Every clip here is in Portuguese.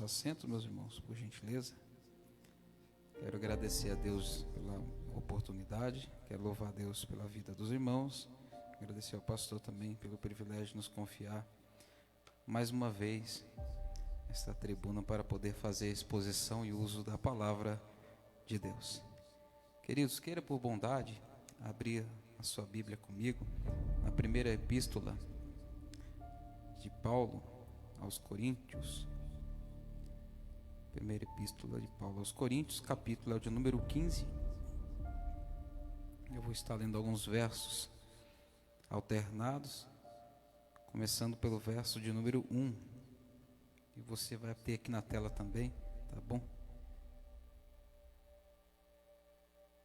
Assentos, meus irmãos, por gentileza. Quero agradecer a Deus pela oportunidade, quero louvar a Deus pela vida dos irmãos, agradecer ao pastor também pelo privilégio de nos confiar mais uma vez esta tribuna para poder fazer a exposição e uso da palavra de Deus. Queridos, queira por bondade abrir a sua Bíblia comigo na primeira epístola de Paulo aos Coríntios. Primeira epístola de Paulo aos Coríntios, capítulo é o de número 15. Eu vou estar lendo alguns versos alternados, começando pelo verso de número 1. E você vai ter aqui na tela também, tá bom?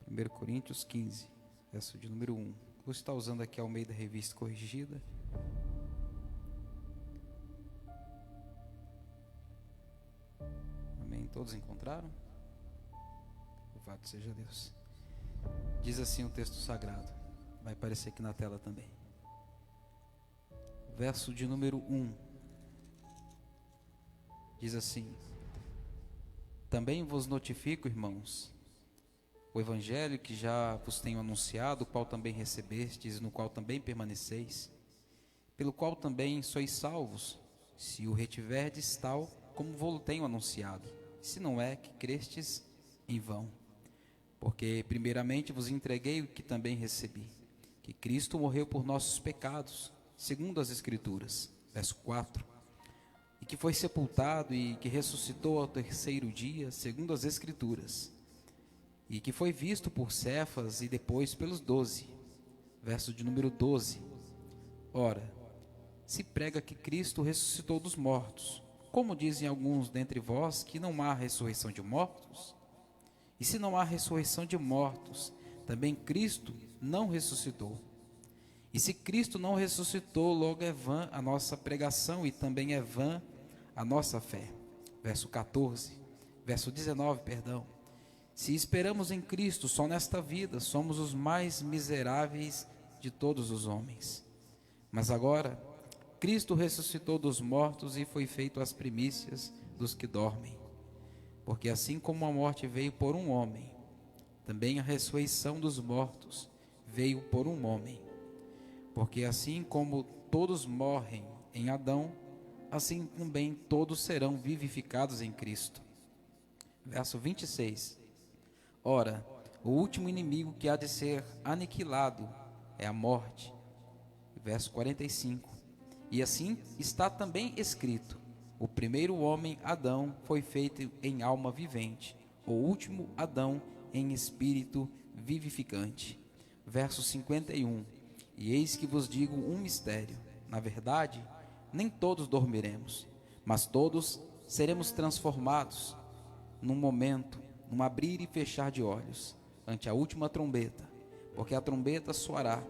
1 Coríntios 15, verso de número 1. Vou estar usando aqui ao meio da Revista Corrigida. Todos encontraram? Louvado seja Deus. Diz assim o texto sagrado. Vai aparecer aqui na tela também. Verso de número 1. Diz assim: Também vos notifico, irmãos, o evangelho que já vos tenho anunciado, o qual também recebestes, no qual também permaneceis, pelo qual também sois salvos, se o retiverdes tal como vou-lo tenho anunciado. Se não é que crestes em vão. Porque primeiramente vos entreguei o que também recebi, que Cristo morreu por nossos pecados, segundo as Escrituras, verso 4, e que foi sepultado e que ressuscitou ao terceiro dia, segundo as Escrituras, e que foi visto por Cefas e depois pelos 12, verso de número 12. Ora, se prega que Cristo ressuscitou dos mortos, como dizem alguns dentre vós que não há ressurreição de mortos? E se não há ressurreição de mortos, também Cristo não ressuscitou. E se Cristo não ressuscitou, logo é vã a nossa pregação e também é vã a nossa fé. Verso 19, perdão. Se esperamos em Cristo só nesta vida, somos os mais miseráveis de todos os homens. Mas agora Cristo ressuscitou dos mortos e foi feito as primícias dos que dormem. Porque assim como a morte veio por um homem, também a ressurreição dos mortos veio por um homem. Porque assim como todos morrem em Adão, assim também todos serão vivificados em Cristo. Verso 26. Ora, o último inimigo que há de ser aniquilado é a morte. Verso 45. E assim está também escrito: o primeiro homem, Adão, foi feito em alma vivente, o último, Adão, em espírito vivificante. Verso 51. E eis que vos digo um mistério: na verdade, nem todos dormiremos, mas todos seremos transformados num momento, num abrir e fechar de olhos, ante a última trombeta, porque a trombeta soará,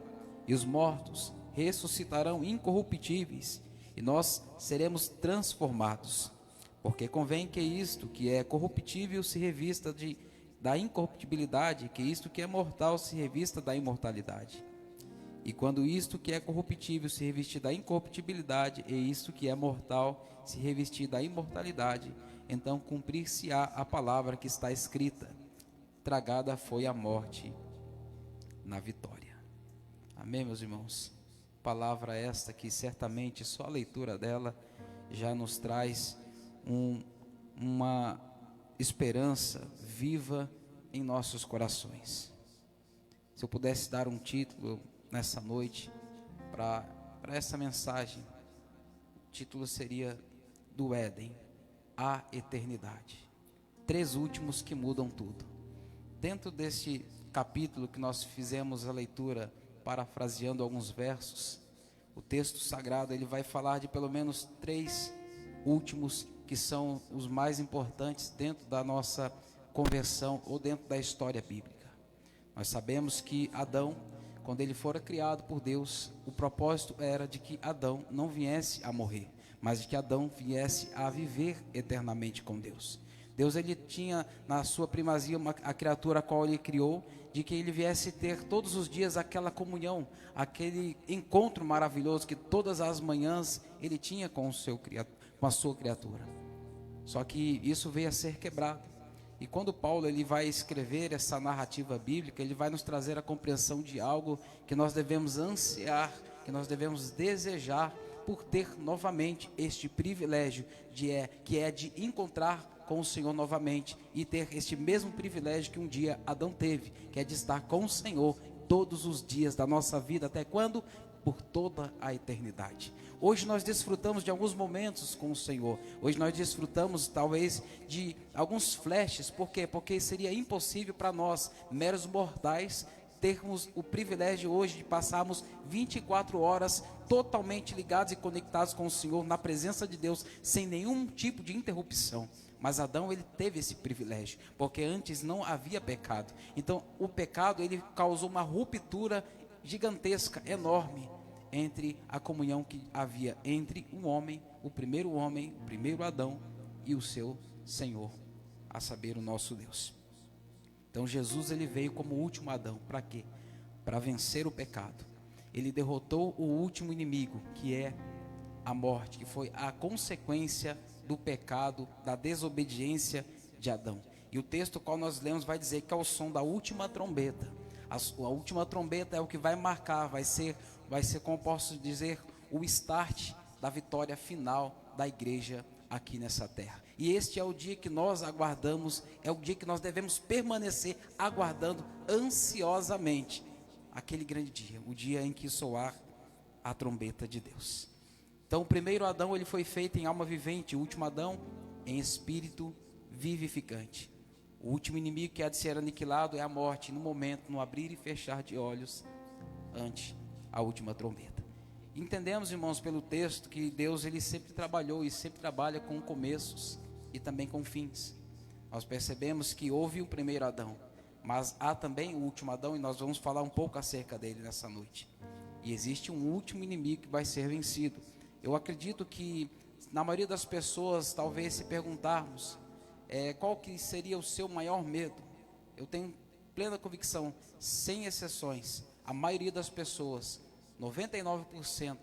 e os mortos ressuscitarão incorruptíveis, e nós seremos transformados. Porque convém que isto que é corruptível se revista da incorruptibilidade, que isto que é mortal se revista da imortalidade. E quando isto que é corruptível se revestir da incorruptibilidade, e isto que é mortal se revestir da imortalidade, então cumprir-se-á a palavra que está escrita: tragada foi a morte na vitória. Amém, meus irmãos? Palavra esta que certamente só a leitura dela já nos traz uma esperança viva em nossos corações. Se eu pudesse dar um título nessa noite para essa mensagem, o título seria do Éden à eternidade. 3 últimos que mudam tudo. Dentro deste capítulo que nós fizemos a leitura, parafraseando alguns versos, o texto sagrado ele vai falar de pelo menos 3 últimos que são os mais importantes dentro da nossa conversão ou dentro da história bíblica. Nós sabemos que Adão, quando ele fora criado por Deus, o propósito era de que Adão não viesse a morrer, mas de que Adão viesse a viver eternamente com Deus. Deus ele tinha na sua primazia a criatura a qual ele criou, de que ele viesse ter todos os dias aquela comunhão, aquele encontro maravilhoso que todas as manhãs ele tinha com a sua criatura. Só que isso veio a ser quebrado. E quando Paulo ele vai escrever essa narrativa bíblica, ele vai nos trazer a compreensão de algo que nós devemos ansiar, que nós devemos desejar por ter novamente este privilégio que é de encontrar com o Senhor novamente e ter este mesmo privilégio que um dia Adão teve, que é de estar com o Senhor todos os dias da nossa vida, até quando? Por toda a eternidade. Hoje nós desfrutamos de alguns momentos com o Senhor. Hoje nós desfrutamos talvez de alguns flashes. Por quê? Porque seria impossível para nós, meros mortais, termos o privilégio hoje de passarmos 24 horas totalmente ligados e conectados com o Senhor, na presença de Deus, sem nenhum tipo de interrupção. Mas Adão, ele teve esse privilégio, porque antes não havia pecado. Então o pecado, ele causou uma ruptura gigantesca, enorme, entre a comunhão que havia entre o primeiro Adão, e o seu Senhor, a saber, o nosso Deus. Então Jesus, ele veio como o último Adão. Para quê? Para vencer o pecado. Ele derrotou o último inimigo, que é a morte, que foi a consequência do pecado, da desobediência de Adão. E o texto qual nós lemos vai dizer que ao som da última trombeta, a última trombeta é o que vai marcar, vai ser, como posso dizer, o start da vitória final da igreja aqui nessa terra. E este é o dia que nós aguardamos, é o dia que nós devemos permanecer aguardando ansiosamente, aquele grande dia, o dia em que soar a trombeta de Deus. Então o primeiro Adão, ele foi feito em alma vivente, o último Adão em espírito vivificante. O último inimigo que há de ser aniquilado é a morte, no momento, no abrir e fechar de olhos, ante a última trombeta. Entendemos, irmãos, pelo texto, que Deus, ele sempre trabalhou e sempre trabalha com começos e também com fins. Nós percebemos que houve o primeiro Adão, mas há também o último Adão, e nós vamos falar um pouco acerca dele nessa noite. E existe um último inimigo que vai ser vencido. Eu acredito que, na maioria das pessoas, talvez se perguntarmos, qual que seria o seu maior medo? Eu tenho plena convicção, sem exceções, a maioria das pessoas, 99%,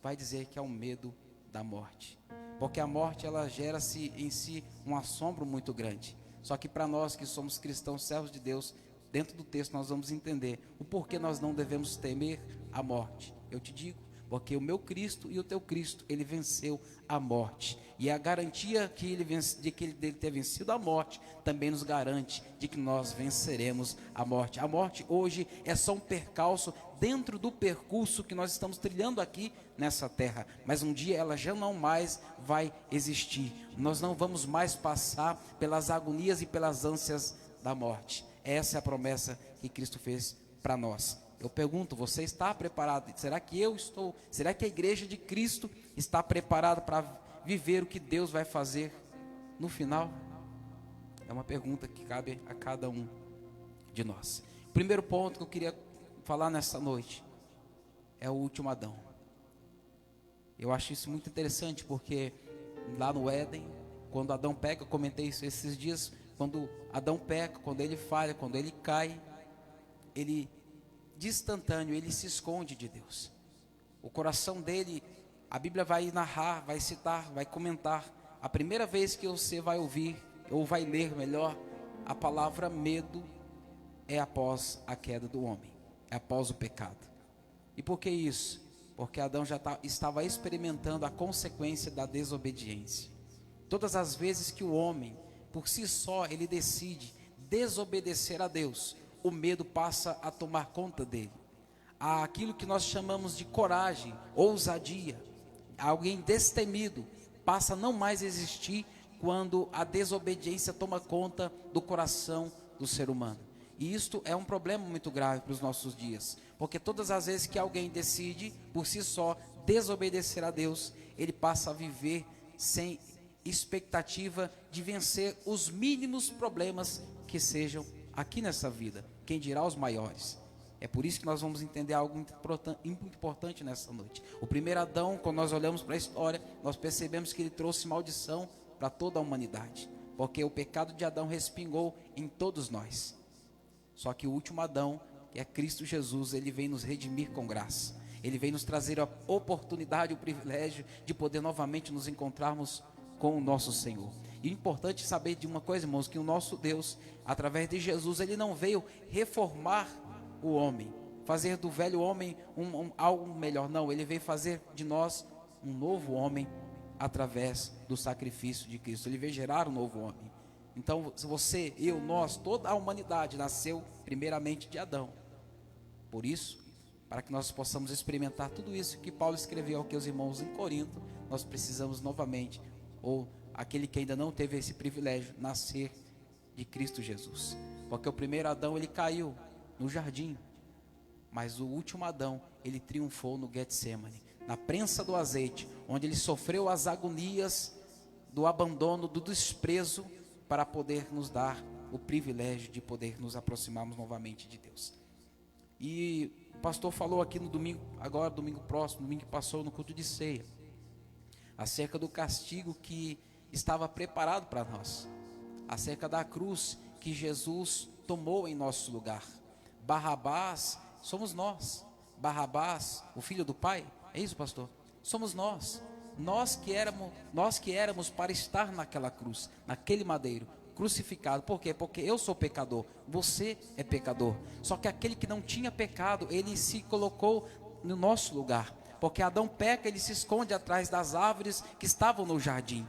vai dizer que é o medo da morte. Porque a morte, ela gera-se em si um assombro muito grande. Só que para nós que somos cristãos, servos de Deus, dentro do texto nós vamos entender o porquê nós não devemos temer a morte. Eu te digo, porque o meu Cristo e o teu Cristo, ele venceu a morte. E a garantia que dele ter vencido a morte, também nos garante de que nós venceremos a morte. A morte hoje é só um percalço dentro do percurso que nós estamos trilhando aqui nessa terra. Mas um dia ela já não mais vai existir. Nós não vamos mais passar pelas agonias e pelas ânsias da morte. Essa é a promessa que Cristo fez para nós. Eu pergunto, você está preparado? Será que eu estou? Será que a igreja de Cristo está preparada para viver o que Deus vai fazer no final? É uma pergunta que cabe a cada um de nós. O primeiro ponto que eu queria falar nessa noite é o último Adão. Eu acho isso muito interessante, porque lá no Éden, quando Adão peca, eu comentei isso esses dias, quando Adão peca, quando ele falha, quando ele cai, ele de instantâneo, ele se esconde de Deus. O coração dele, a Bíblia vai narrar, vai citar, vai comentar. A primeira vez que você vai ouvir, ou vai ler melhor, a palavra medo é após a queda do homem, é após o pecado. E por que isso? Porque Adão já estava experimentando a consequência da desobediência. Todas as vezes que o homem, por si só, ele decide desobedecer a Deus, o medo passa a tomar conta dele. Há aquilo que nós chamamos de coragem, ousadia. Alguém destemido passa a não mais existir quando a desobediência toma conta do coração do ser humano. E isto é um problema muito grave para os nossos dias, porque todas as vezes que alguém decide, por si só, desobedecer a Deus, ele passa a viver sem expectativa de vencer os mínimos problemas que sejam aqui nessa vida, quem dirá os maiores. É por isso que nós vamos entender algo muito importante nessa noite. O primeiro Adão, quando nós olhamos para a história, nós percebemos que ele trouxe maldição para toda a humanidade, porque o pecado de Adão respingou em todos nós. Só que o último Adão, que é Cristo Jesus, ele vem nos redimir com graça. Ele vem nos trazer a oportunidade, o privilégio de poder novamente nos encontrarmos com o nosso Senhor. E é importante saber de uma coisa, irmãos, que o nosso Deus, através de Jesus, Ele não veio reformar o homem, fazer do velho homem algo melhor. Não, Ele veio fazer de nós um novo homem através do sacrifício de Cristo. Ele veio gerar um novo homem. Então, você, eu, nós, toda a humanidade nasceu primeiramente de Adão. Por isso, para que nós possamos experimentar tudo isso que Paulo escreveu aqui aos irmãos em Corinto, nós precisamos novamente, ou aquele que ainda não teve esse privilégio, nascer de Cristo Jesus. Porque o primeiro Adão, ele caiu no jardim, mas o último Adão, ele triunfou no Getsemane, na prensa do azeite, onde ele sofreu as agonias do abandono, do desprezo, para poder nos dar o privilégio de poder nos aproximarmos novamente de Deus. E o pastor falou aqui no domingo, agora domingo próximo, domingo que passou no culto de ceia, acerca do castigo que estava preparado para nós, acerca da cruz que Jesus tomou em nosso lugar. Barrabás somos nós. Barrabás, o filho do pai, é isso, pastor? Somos nós. Nós que éramos para estar naquela cruz, naquele madeiro, crucificado. Por quê? Porque eu sou pecador, você é pecador. Só que aquele que não tinha pecado, ele se colocou no nosso lugar. Porque Adão peca, ele se esconde atrás das árvores que estavam no jardim.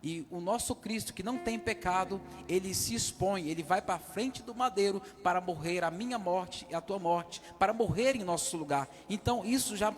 E o nosso Cristo, que não tem pecado, ele se expõe, ele vai para a frente do madeiro para morrer a minha morte e a tua morte, para morrer em nosso lugar. Então isso já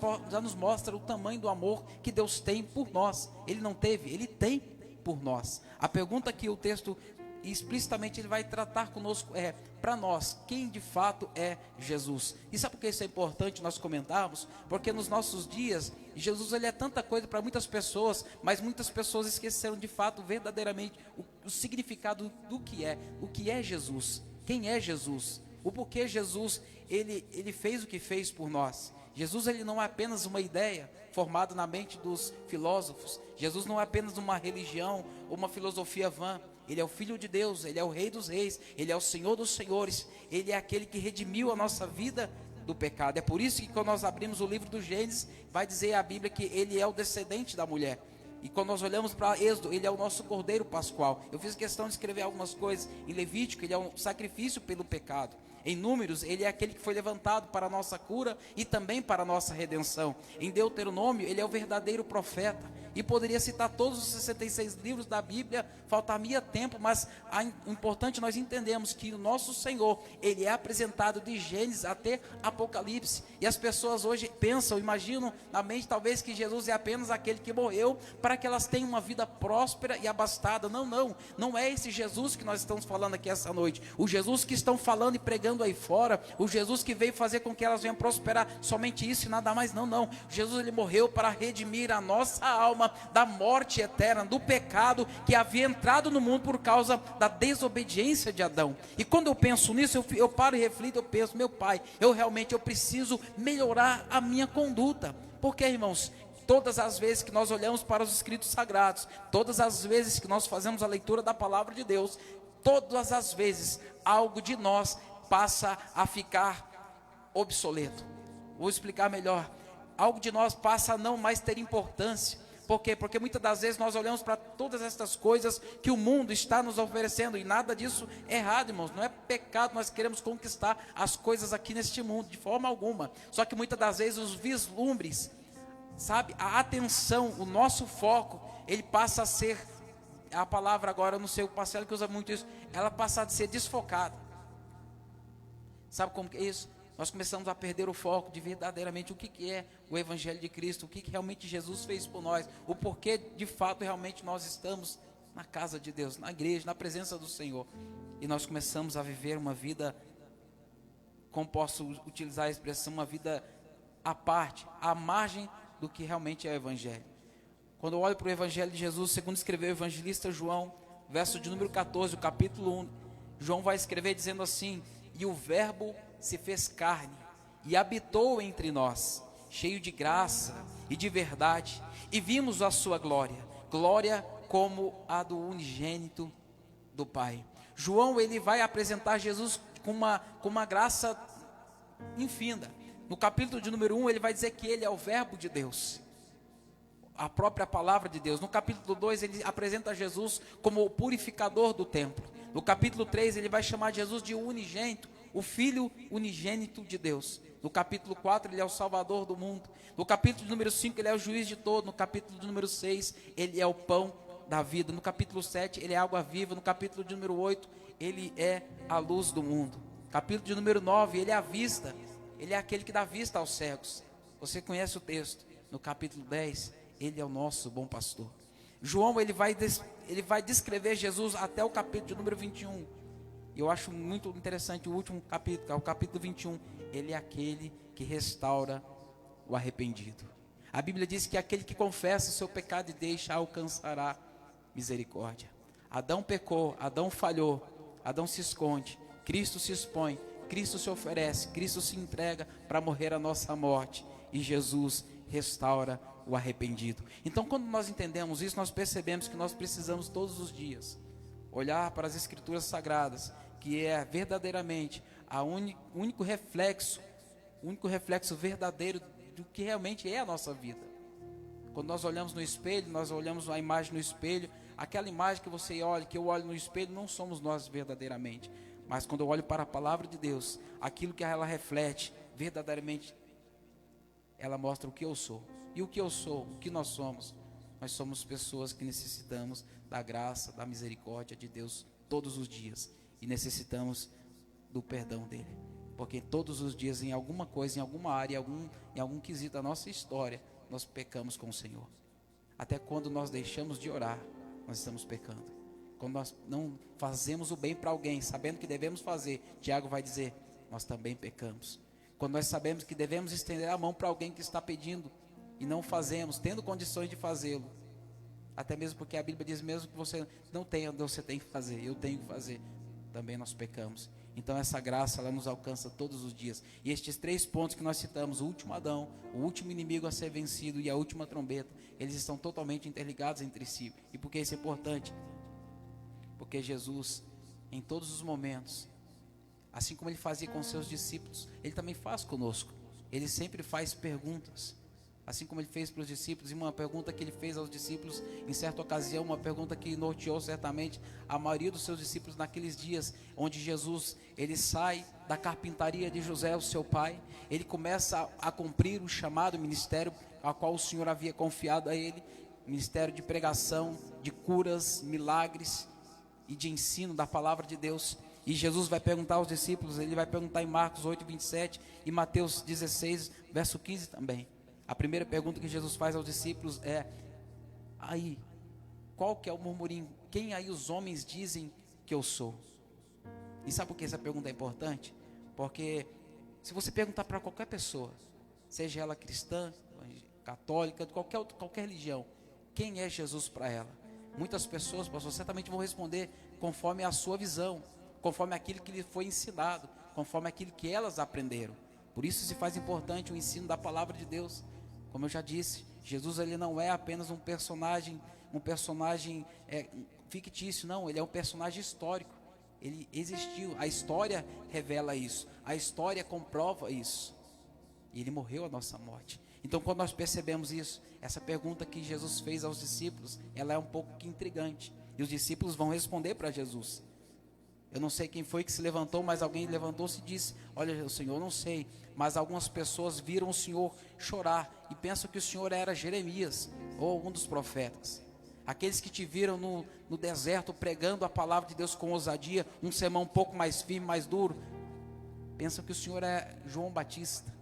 nos mostra o tamanho do amor que Deus tem por nós. Ele não teve, ele tem por nós. A pergunta que o texto explicitamente ele vai tratar conosco é, para nós, quem de fato é Jesus? E sabe por que isso é importante nós comentarmos? Porque nos nossos dias, Jesus ele é tanta coisa para muitas pessoas, mas muitas pessoas esqueceram de fato, verdadeiramente, o significado do que é Jesus, quem é Jesus, o porquê Jesus, ele fez o que fez por nós. Jesus ele não é apenas uma ideia formada na mente dos filósofos, Jesus não é apenas uma religião ou uma filosofia vã. Ele é o Filho de Deus, Ele é o Rei dos Reis, Ele é o Senhor dos Senhores, Ele é aquele que redimiu a nossa vida do pecado. É por isso que quando nós abrimos o livro do Gênesis, vai dizer a Bíblia que Ele é o descendente da mulher. E quando nós olhamos para Êxodo, Ele é o nosso Cordeiro Pascual. Eu fiz questão de escrever algumas coisas. Em Levítico, Ele é um sacrifício pelo pecado. Em Números, Ele é aquele que foi levantado para a nossa cura e também para a nossa redenção. Em Deuteronômio, Ele é o verdadeiro profeta. E poderia citar todos os 66 livros da Bíblia, faltaria tempo, mas o importante nós entendemos que o nosso Senhor, Ele é apresentado de Gênesis até Apocalipse. E as pessoas hoje pensam, imaginam na mente talvez que Jesus é apenas aquele que morreu para que elas tenham uma vida próspera e abastada. Não é esse Jesus que nós estamos falando aqui essa noite. O Jesus que estão falando e pregando aí fora, o Jesus que veio fazer com que elas venham prosperar, somente isso e nada mais, não. Jesus ele morreu para redimir a nossa alma da morte eterna, do pecado que havia entrado no mundo por causa da desobediência de Adão. E quando eu penso nisso, eu paro e reflito, eu penso, meu Pai, eu preciso melhorar a minha conduta. Porque, irmãos, todas as vezes que nós olhamos para os escritos sagrados, todas as vezes que nós fazemos a leitura da palavra de Deus, todas as vezes algo de nós passa a ficar obsoleto. Vou explicar melhor. Algo de nós passa a não mais ter importância. Por quê? Porque muitas das vezes nós olhamos para todas estas coisas que o mundo está nos oferecendo, e nada disso é errado, irmãos. Não é pecado nós queremos conquistar as coisas aqui neste mundo, de forma alguma. Só que muitas das vezes os vislumbres, sabe, a atenção, o nosso foco, ele passa a ser, a palavra agora, eu não sei o Marcelo que usa muito isso, ela passa a ser desfocada. Sabe como que é isso? Nós começamos a perder o foco de verdadeiramente o que é o Evangelho de Cristo, o que realmente Jesus fez por nós, o porquê de fato realmente nós estamos na casa de Deus, na igreja, na presença do Senhor. E nós começamos a viver uma vida, como posso utilizar a expressão, uma vida à parte, à margem do que realmente é o Evangelho. Quando eu olho para o Evangelho de Jesus, segundo escreveu o evangelista João, verso de número 14, o capítulo 1, João vai escrever dizendo assim: e o verbo se fez carne e habitou entre nós, cheio de graça e de verdade, e vimos a sua glória, glória como a do unigênito do Pai. João ele vai apresentar Jesus com uma graça infinda. No capítulo de número 1 ele vai dizer que ele é o verbo de Deus. a própria palavra de Deus. No capítulo 2 ele apresenta Jesus como o purificador do templo. No capítulo 3 ele vai chamar Jesus de unigênito, o Filho unigênito de Deus. No capítulo 4 ele é o Salvador do mundo. No capítulo número 5 ele é o juiz de todo. No capítulo número 6 ele é o pão da vida. No capítulo 7 ele é a água viva. No capítulo de número 8 ele é a luz do mundo. Capítulo de número 9 ele é a vista. Ele é aquele que dá vista aos cegos. Você conhece o texto. No capítulo 10 ele é o nosso bom pastor. João ele vai descrever Jesus até o capítulo de número 21. E eu acho muito interessante o último capítulo, que é o capítulo 21. Ele é aquele que restaura o arrependido. A Bíblia diz que aquele que confessa o seu pecado e deixa, alcançará misericórdia. Adão pecou, Adão falhou, Adão se esconde, Cristo se expõe, Cristo se oferece, Cristo se entrega para morrer a nossa morte. E Jesus restaura o arrependido. Então, quando nós entendemos isso, nós percebemos que nós precisamos todos os dias olhar para as Escrituras Sagradas, que é verdadeiramente o único reflexo verdadeiro do que realmente é a nossa vida. Quando nós olhamos no espelho, nós olhamos a imagem no espelho, aquela imagem que você olha, que eu olho no espelho, não somos nós verdadeiramente. Mas quando eu olho para a palavra de Deus, aquilo que ela reflete, verdadeiramente, ela mostra o que eu sou. E o que eu sou, o que nós somos? Nós somos pessoas que necessitamos da graça, da misericórdia de Deus todos os dias. E necessitamos do perdão dele. Porque todos os dias, em alguma coisa, em alguma área, em algum quesito da nossa história, nós pecamos com o Senhor. Até quando nós deixamos de orar, nós estamos pecando. Quando nós não fazemos o bem para alguém, sabendo que devemos fazer, Tiago vai dizer, nós também pecamos. Quando nós sabemos que devemos estender a mão para alguém que está pedindo, e não fazemos, tendo condições de fazê-lo, até mesmo porque a Bíblia diz, mesmo que você não tenha, você tem que fazer, eu tenho que fazer, também nós pecamos. Então essa graça, ela nos alcança todos os dias. E estes 3 pontos que nós citamos, o último Adão, o último inimigo a ser vencido e a última trombeta, eles estão totalmente interligados entre si. E por que isso é importante? Porque Jesus, em todos os momentos, assim como ele fazia com seus discípulos, ele também faz conosco. Ele sempre faz perguntas, assim como ele fez para os discípulos. E uma pergunta que ele fez aos discípulos em certa ocasião, uma pergunta que norteou certamente a maioria dos seus discípulos naqueles dias, onde Jesus, ele sai da carpintaria de José, o seu pai, ele começa a cumprir o chamado ministério a qual o Senhor havia confiado a ele, ministério de pregação, de curas, milagres e de ensino da palavra de Deus. E Jesus vai perguntar aos discípulos, ele vai perguntar em Marcos 8, 27 e Mateus 16, verso 15 também. A primeira pergunta que Jesus faz aos discípulos é, aí, qual que é o murmurinho? Quem aí os homens dizem que eu sou? E sabe por que essa pergunta é importante? Porque se você perguntar para qualquer pessoa, seja ela cristã, católica, de qualquer religião, quem é Jesus para ela? Muitas pessoas, pastor, certamente vão responder conforme a sua visão, conforme aquilo que lhe foi ensinado, conforme aquilo que elas aprenderam. Por isso se faz importante o ensino da palavra de Deus. Como eu já disse, Jesus ele não é apenas um personagem fictício, não, ele é um personagem histórico. Ele existiu, a história revela isso, a história comprova isso. E ele morreu a nossa morte. Então quando nós percebemos isso, essa pergunta que Jesus fez aos discípulos, ela é um pouco intrigante. E os discípulos vão responder para Jesus. Eu não sei quem foi que se levantou, mas alguém levantou-se e disse, olha, Senhor, eu não sei, mas algumas pessoas viram o Senhor chorar e pensam que o Senhor era Jeremias ou algum dos profetas. Aqueles que te viram no deserto pregando a palavra de Deus com ousadia, um sermão um pouco mais firme, mais duro, pensam que o Senhor é João Batista.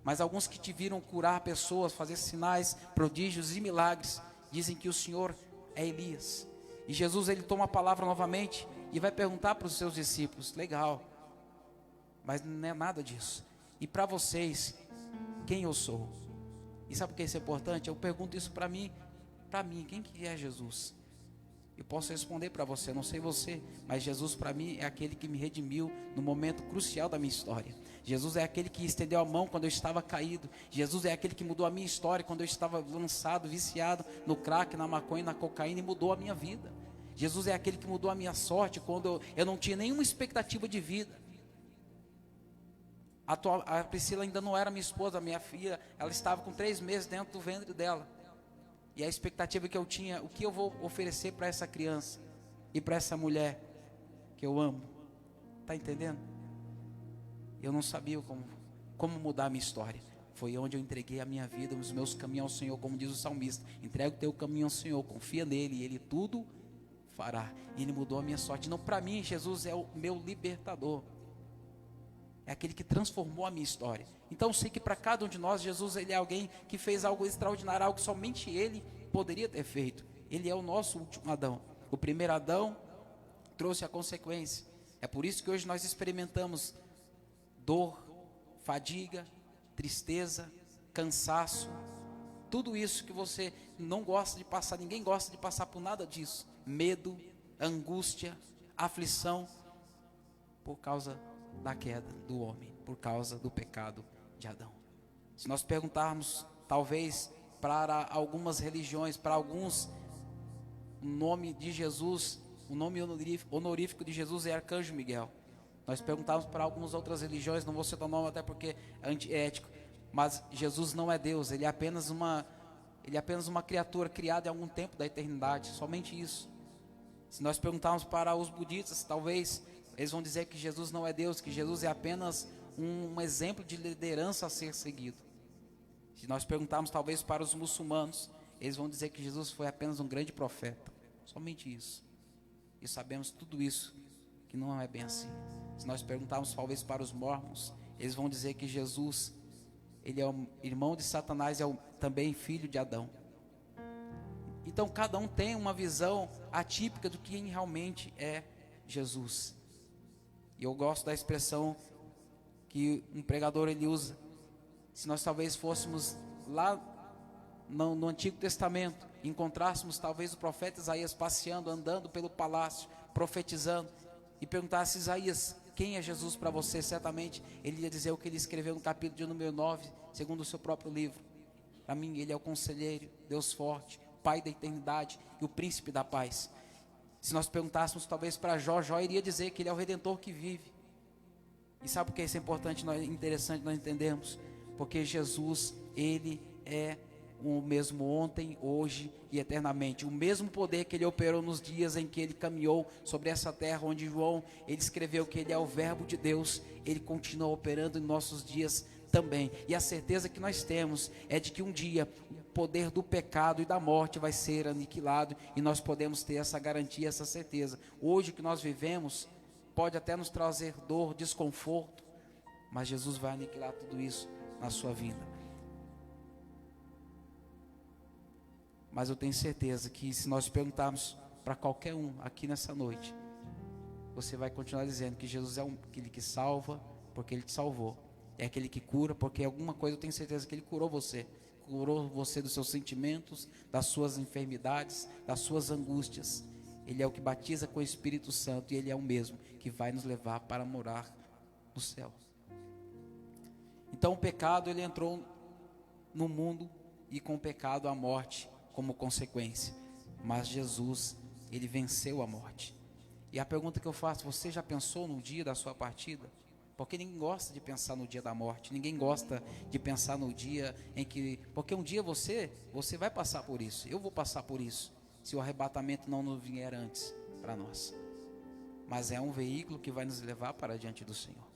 Mas alguns que te viram curar pessoas, fazer sinais, prodígios e milagres, dizem que o Senhor é Elias. E Jesus ele toma a palavra novamente e vai perguntar para os seus discípulos, legal, mas não é nada disso. E para vocês, quem eu sou? E sabe por que isso é importante? Eu pergunto isso para mim, quem que é Jesus? Eu posso responder para você, não sei você, mas Jesus para mim é aquele que me redimiu no momento crucial da minha história. Jesus é aquele que estendeu a mão quando eu estava caído. Jesus é aquele que mudou a minha história quando eu estava lançado, viciado no crack, na maconha, na cocaína, e mudou a minha vida. Jesus é aquele que mudou a minha sorte quando eu não tinha nenhuma expectativa de vida. A Priscila ainda não era minha esposa, a minha filha, ela estava com 3 meses dentro do ventre dela. E a expectativa que eu tinha, o que eu vou oferecer para essa criança e para essa mulher que eu amo. Está entendendo? Eu não sabia como mudar a minha história. Foi onde eu entreguei a minha vida, os meus caminhos ao Senhor, como diz o salmista. Entrega o teu caminho ao Senhor, confia nele e Ele tudo fará. E Ele mudou a minha sorte. Não, para mim, Jesus é o meu libertador. É aquele que transformou a minha história. Então eu sei que para cada um de nós, Jesus, Ele é alguém que fez algo extraordinário, algo que somente Ele poderia ter feito. Ele é o nosso último Adão. O primeiro Adão trouxe a consequência. É por isso que hoje nós experimentamos dor, fadiga, tristeza, cansaço, tudo isso que você não gosta de passar, ninguém gosta de passar por nada disso, medo, angústia, aflição, por causa da queda do homem, por causa do pecado de Adão. Se nós perguntarmos, talvez, para algumas religiões, para alguns, o nome de Jesus, o nome honorífico de Jesus é Arcanjo Miguel. Nós perguntávamos para algumas outras religiões, não vou citar o nome até porque é antiético, mas Jesus não é Deus, Ele é apenas uma criatura criada em algum tempo da eternidade, somente isso. Se nós perguntarmos para os budistas, talvez eles vão dizer que Jesus não é Deus, que Jesus é apenas um exemplo de liderança a ser seguido. Se nós perguntarmos talvez para os muçulmanos, eles vão dizer que Jesus foi apenas um grande profeta, somente isso. E sabemos tudo isso, que não é bem assim. Se nós perguntarmos talvez para os mormons, eles vão dizer que Jesus, Ele é o irmão de Satanás, é também filho de Adão. Então cada um tem uma visão atípica do que realmente é Jesus. E eu gosto da expressão que um pregador ele usa. Se nós talvez fôssemos lá no Antigo Testamento, encontrássemos talvez o profeta Isaías passeando, andando pelo palácio, profetizando, e perguntasse: Isaías, quem é Jesus para você? Certamente ele ia dizer o que ele escreveu no capítulo de número 9, segundo o seu próprio livro. Para mim ele é o conselheiro, Deus forte, Pai da eternidade e o príncipe da paz. Se nós perguntássemos talvez para Jó, Jó iria dizer que ele é o Redentor que vive. E sabe por que isso é importante, interessante nós entendermos? Porque Jesus, Ele é o mesmo ontem, hoje e eternamente. O mesmo poder que Ele operou nos dias em que Ele caminhou sobre essa terra, onde João, ele escreveu que Ele é o verbo de Deus, Ele continua operando em nossos dias também. E a certeza que nós temos é de que um dia o poder do pecado e da morte vai ser aniquilado, e nós podemos ter essa garantia, essa certeza. Hoje o que nós vivemos pode até nos trazer dor, desconforto, mas Jesus vai aniquilar tudo isso na sua vida. Mas eu tenho certeza que se nós perguntarmos para qualquer um aqui nessa noite, você vai continuar dizendo que Jesus é aquele que salva, porque Ele te salvou. É aquele que cura, porque alguma coisa eu tenho certeza que Ele curou você dos seus sentimentos, das suas enfermidades, das suas angústias. Ele é o que batiza com o Espírito Santo, e Ele é o mesmo que vai nos levar para morar no céu. Então o pecado ele entrou no mundo, e com o pecado a morte como consequência. Mas Jesus, Ele venceu a morte. E a pergunta que eu faço: você já pensou no dia da sua partida? Porque ninguém gosta de pensar no dia da morte, ninguém gosta de pensar no dia em que... Porque um dia você vai passar por isso, eu vou passar por isso, se o arrebatamento não nos vier antes para nós. Mas é um veículo que vai nos levar para diante do Senhor.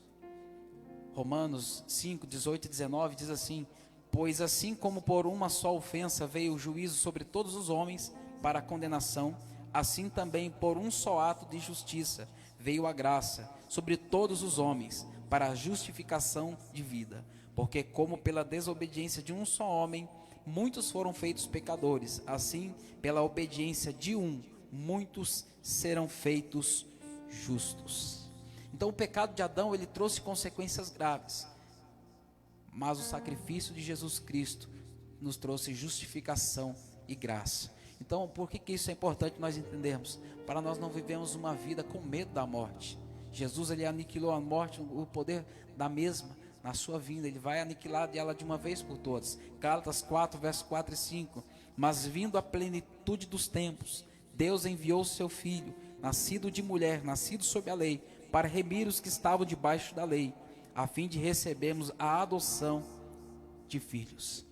Romanos 5, 18 e 19 diz assim: pois assim como por uma só ofensa veio o juízo sobre todos os homens para a condenação, assim também por um só ato de justiça veio a graça sobre todos os homens para a justificação de vida. Porque como pela desobediência de um só homem muitos foram feitos pecadores, assim pela obediência de um muitos serão feitos justos. Então o pecado de Adão ele trouxe consequências graves, mas o sacrifício de Jesus Cristo nos trouxe justificação e graça. Então por que isso é importante nós entendermos? Para nós não vivermos uma vida com medo da morte. Jesus ele aniquilou a morte, o poder da mesma na sua vinda, Ele vai aniquilar ela de uma vez por todas. Gálatas 4, versos 4 e 5. Mas vindo a plenitude dos tempos, Deus enviou o seu Filho, nascido de mulher, nascido sob a lei, para remir os que estavam debaixo da lei, a fim de recebermos a adoção de filhos.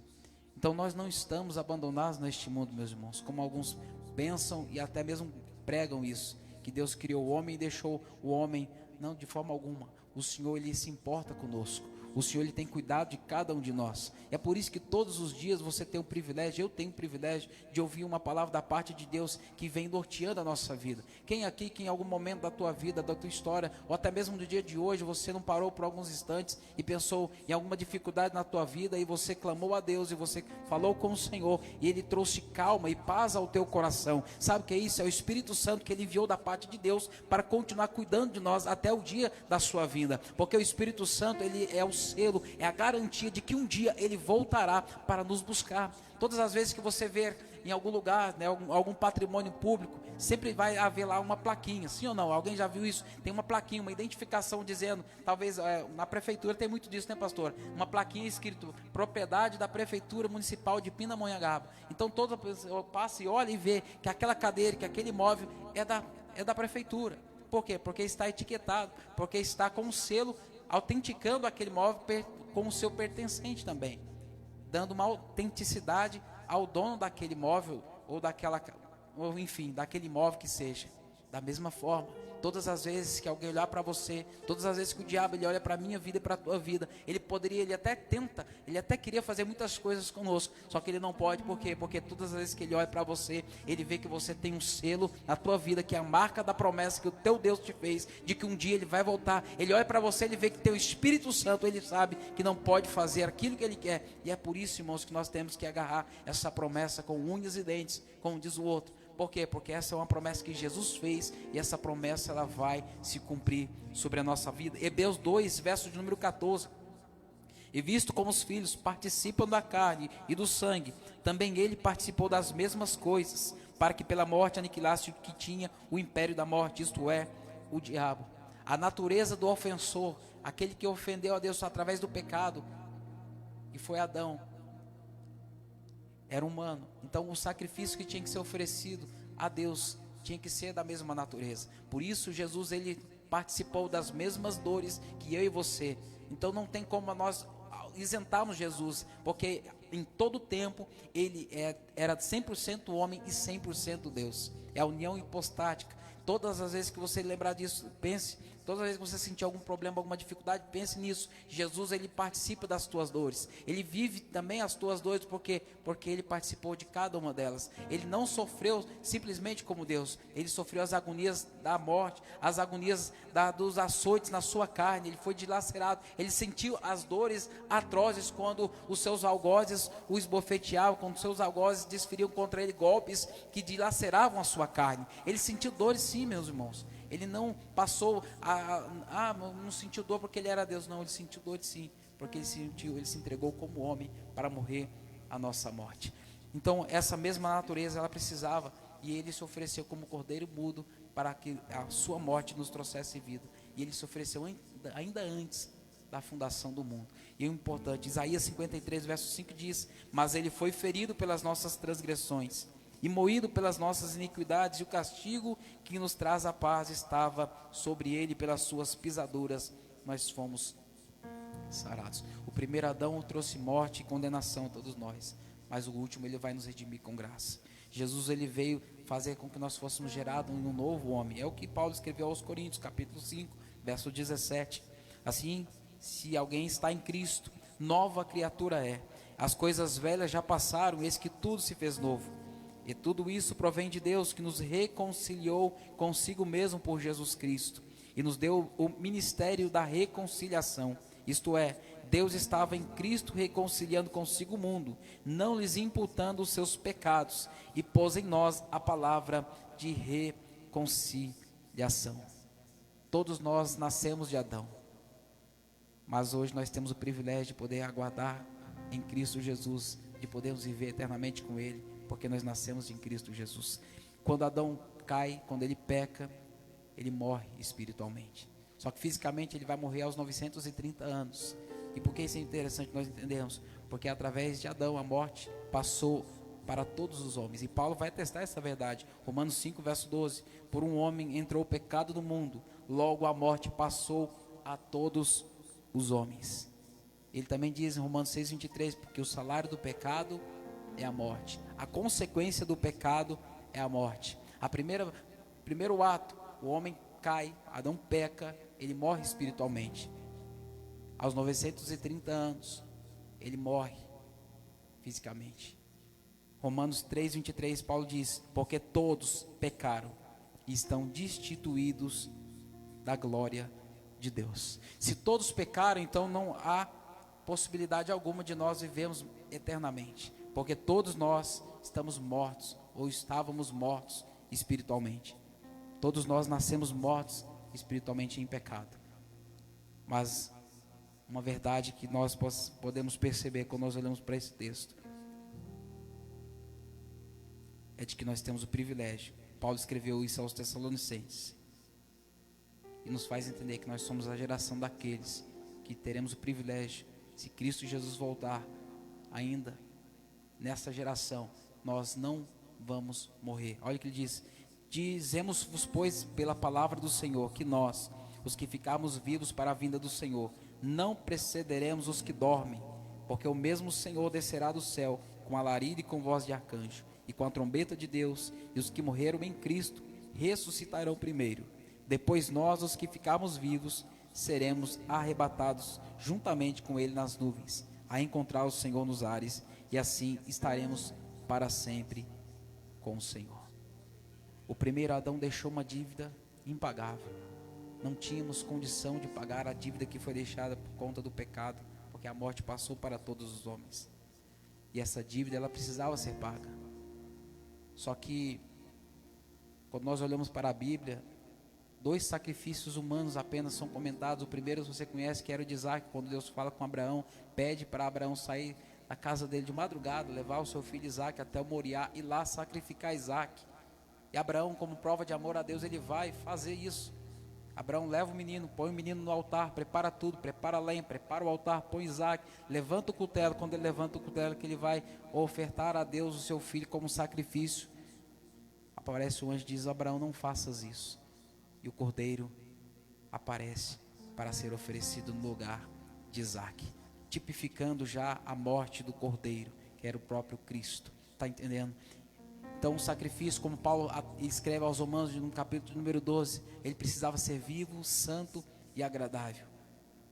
Então nós não estamos abandonados neste mundo, meus irmãos, como alguns pensam e até mesmo pregam isso, que Deus criou o homem e deixou o homem. Não, de forma alguma. O Senhor, Ele se importa conosco. O Senhor, Ele tem cuidado de cada um de nós. É por isso que todos os dias você tem o privilégio, eu tenho o privilégio de ouvir uma palavra da parte de Deus que vem norteando a nossa vida. Quem aqui, que em algum momento da tua vida, da tua história, ou até mesmo do dia de hoje, você não parou por alguns instantes e pensou em alguma dificuldade na tua vida e você clamou a Deus e você falou com o Senhor e Ele trouxe calma e paz ao teu coração. Sabe o que é isso? É o Espírito Santo que Ele enviou da parte de Deus para continuar cuidando de nós até o dia da sua vinda. Porque o Espírito Santo, Ele é o selo, é a garantia de que um dia Ele voltará para nos buscar. Todas as vezes que você vê em algum lugar, né, algum patrimônio público, sempre vai haver lá uma plaquinha, sim ou não? Alguém já viu isso? Tem uma plaquinha, uma identificação dizendo, talvez na prefeitura tem muito disso, né, pastor? Uma plaquinha escrito, propriedade da Prefeitura Municipal de Pindamonhangaba. Então toda pessoa passa e olha e vê que aquela cadeira, que aquele imóvel é da prefeitura. Por quê? Porque está etiquetado, porque está com um selo autenticando aquele imóvel com o seu pertencente também, dando uma autenticidade ao dono daquele imóvel ou enfim, daquele imóvel que seja. Da mesma forma, todas as vezes que alguém olhar para você, todas as vezes que o diabo ele olha para a minha vida e para a tua vida, ele até queria fazer muitas coisas conosco, só que ele não pode. Por quê? Porque todas as vezes que ele olha para você, ele vê que você tem um selo na tua vida, que é a marca da promessa que o teu Deus te fez, de que um dia ele vai voltar. Ele olha para você, ele vê que tem o Espírito Santo, ele sabe que não pode fazer aquilo que ele quer, e é por isso, irmãos, que nós temos que agarrar essa promessa com unhas e dentes, como diz o outro. Por quê? Porque essa é uma promessa que Jesus fez, e essa promessa ela vai se cumprir sobre a nossa vida. Hebreus 2, verso de número 14. E visto como os filhos participam da carne e do sangue, também ele participou das mesmas coisas, para que pela morte aniquilasse o que tinha o império da morte, isto é, o diabo. A natureza do ofensor, aquele que ofendeu a Deus através do pecado, e foi Adão, era humano. Então o sacrifício que tinha que ser oferecido a Deus tinha que ser da mesma natureza. Por isso Jesus, ele participou das mesmas dores que eu e você. Então não tem como nós isentarmos Jesus, porque em todo tempo ele era 100% homem e 100% Deus. É a união hipostática. Todas as vezes que você lembrar disso, pense. Todas as vezes que você sentir algum problema, alguma dificuldade, pense nisso. Jesus, ele participa das tuas dores. Ele vive também as tuas dores, porque ele participou de cada uma delas. Ele não sofreu simplesmente como Deus. Ele sofreu as agonias da morte, as agonias dos açoites na sua carne. Ele foi dilacerado. Ele sentiu as dores atrozes quando os seus algozes o esbofeteavam, quando os seus algozes desferiam contra ele golpes que dilaceravam a sua carne. Ele sentiu dores, sim, meus irmãos. Ele não passou não sentiu dor porque ele era Deus. Não, ele sentiu dor sim, porque ele se entregou como homem para morrer a nossa morte. Então essa mesma natureza ela precisava, e ele se ofereceu como cordeiro mudo para que a sua morte nos trouxesse vida. E ele se ofereceu ainda antes da fundação do mundo. E o importante, Isaías 53 verso 5 diz: mas ele foi ferido pelas nossas transgressões e moído pelas nossas iniquidades, e o castigo que nos traz a paz estava sobre ele, pelas suas pisaduras nós fomos sarados. O primeiro Adão trouxe morte e condenação a todos nós, mas o último ele vai nos redimir com graça. Jesus, ele veio fazer com que nós fôssemos gerados em um novo homem. É o que Paulo escreveu aos Coríntios, capítulo 5, verso 17. Assim, se alguém está em Cristo, nova criatura é. As coisas velhas já passaram, eis que tudo se fez novo. E tudo isso provém de Deus, que nos reconciliou consigo mesmo por Jesus Cristo e nos deu o ministério da reconciliação. Isto é, Deus estava em Cristo reconciliando consigo o mundo, não lhes imputando os seus pecados, e pôs em nós a palavra de reconciliação. Todos nós nascemos de Adão, mas hoje nós temos o privilégio de poder aguardar em Cristo Jesus, de podermos viver eternamente com Ele, porque nós nascemos em Cristo Jesus. Quando Adão cai, quando ele peca, ele morre espiritualmente. Só que fisicamente ele vai morrer aos 930 anos. E por que isso é interessante nós entendermos? Porque através de Adão a morte passou para todos os homens. E Paulo vai atestar essa verdade. Romanos 5, verso 12. Por um homem entrou o pecado no mundo, logo a morte passou a todos os homens. Ele também diz em Romanos 6:23, porque o salário do pecado é a morte. A consequência do pecado é a morte. Primeiro ato, o homem cai, Adão peca, ele morre espiritualmente. Aos 930 anos, ele morre fisicamente. Romanos 3:23, Paulo diz, porque todos pecaram e estão destituídos da glória de Deus. Se todos pecaram, então não há possibilidade alguma de nós vivermos eternamente, porque todos nós estamos mortos, ou estávamos mortos espiritualmente. Todos nós nascemos mortos espiritualmente em pecado. Mas uma verdade que nós podemos perceber quando nós olhamos para esse texto é de que nós temos o privilégio. Paulo escreveu isso aos Tessalonicenses e nos faz entender que nós somos a geração daqueles que teremos o privilégio, se Cristo Jesus voltar ainda nessa geração, nós não vamos morrer. Olha o que ele diz: dizemos-vos, pois, pela palavra do Senhor, que nós, os que ficarmos vivos para a vinda do Senhor, não precederemos os que dormem, porque o mesmo Senhor descerá do céu com alarido e com voz de arcanjo, e com a trombeta de Deus, e os que morreram em Cristo ressuscitarão primeiro. Depois nós, os que ficarmos vivos, seremos arrebatados juntamente com ele nas nuvens, a encontrar o Senhor nos ares, e assim estaremos para sempre com o Senhor. O primeiro Adão deixou uma dívida impagável. Não tínhamos condição de pagar a dívida que foi deixada por conta do pecado, porque a morte passou para todos os homens. E essa dívida, ela precisava ser paga. Só que, quando nós olhamos para a Bíblia, 2 sacrifícios humanos apenas são comentados. O primeiro você conhece, que era o de Isaac, quando Deus fala com Abraão, pede para Abraão sair da casa dele de madrugada, levar o seu filho Isaac até o Moriá e lá sacrificar Isaac. E Abraão, como prova de amor a Deus, ele vai fazer isso. Abraão leva o menino, põe o menino no altar, prepara tudo, prepara a lenha, prepara o altar, põe Isaac, levanta o cutelo. Quando ele levanta o cutelo, que ele vai ofertar a Deus o seu filho como sacrifício, aparece o anjo e diz: Abraão, não faças isso. E o cordeiro aparece para ser oferecido no lugar de Isaac, tipificando já a morte do cordeiro, que era o próprio Cristo. Está entendendo? Então o sacrifício, como Paulo escreve aos Romanos no capítulo número 12, ele precisava ser vivo, santo e agradável.